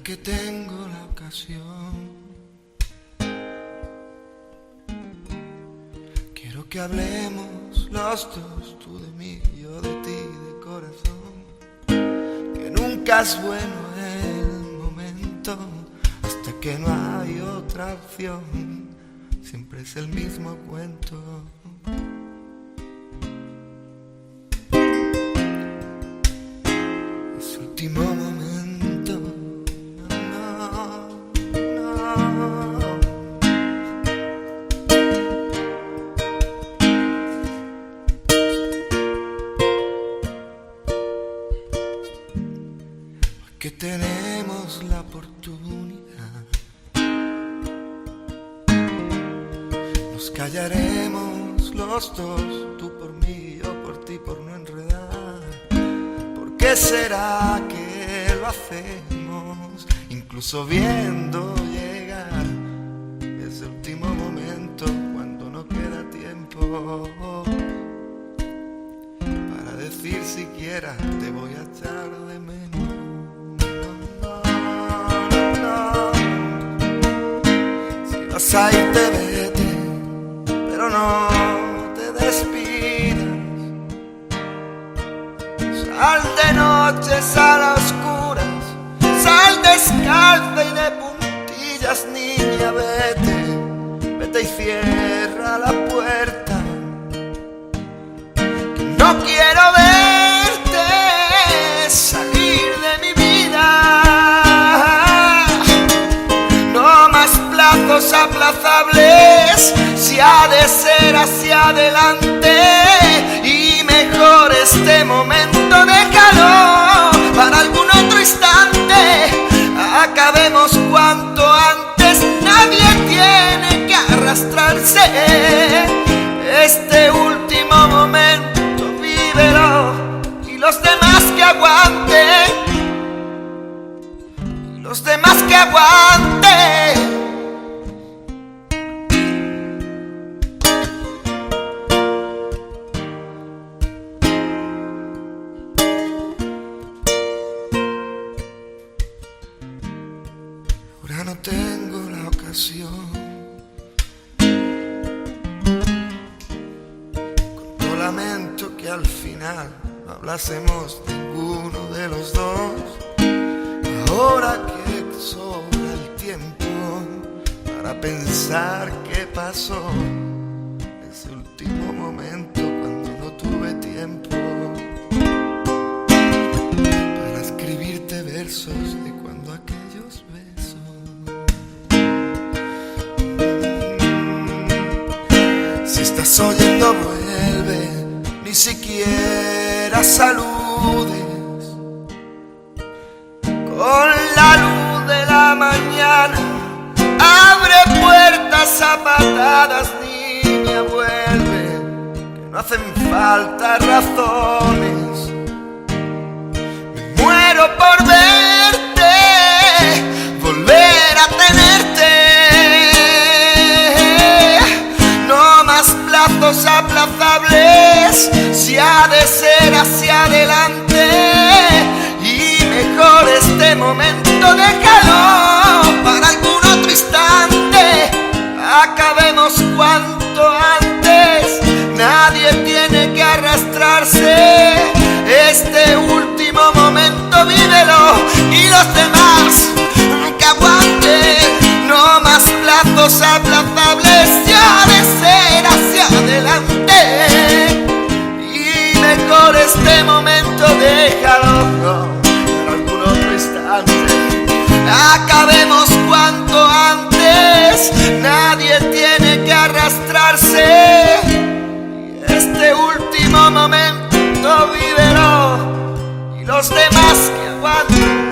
que tengo la ocasión, quiero que hablemos los dos, tú de mí, yo de ti, de corazón. Que nunca es bueno el momento hasta que no hay otra opción, siempre es el mismo cuento. Es último momento, no, no. Hoy que tenemos la oportunidad, nos callaremos los dos, tú por mí, yo por ti, por no enredar. ¿Por qué será que lo hacemos, incluso viendo llegar ese último momento cuando no queda tiempo para decir siquiera te voy a echar de menos? No, no, no. Si vas a irte, vete, pero no te despidas. Sal de noche, sal a oscuras, sal descalza y de puntillas, niña, vete, vete y cierra la puerta. Que no quiero verte salir de mi vida. No más plazos aplazables, si ha de ser hacia adelante. Y mejor este momento déjalo para algún otro instante. Acabemos cuanto antes, nadie tiene que arrastrarse. Este último momento vívelo, y los demás que aguanten, y los demás que aguanten. Ahora no tengo la ocasión, cuánto lamento que al final no hablásemos ninguno de los dos. Ahora que sobra el tiempo para pensar qué pasó, ese último momento cuando no tuve tiempo para escribirte versos de cuando aquellos besos. Si estás oyendo, vuelve, ni siquiera saludes. Con la luz de la mañana abre puertas a patadas, niña, vuelve, que no hacen falta razones. Me muero por verte, volver a tenerte. No más plazos aplazables, si ha de ser hacia adelante. Y mejor este momento déjalo para algún otro instante. Acabemos cuanto antes, nadie tiene que arrastrarse. Este último momento vívelo, y los demás que aguanten. No más plazos aplazables, ya de ser hacia adelante. Y mejor este momento déjalo para algún otro instante. Acabemos cuanto antes, nadie tiene que arrastrarse. Este último momento vívelo, y los demás que aguanten.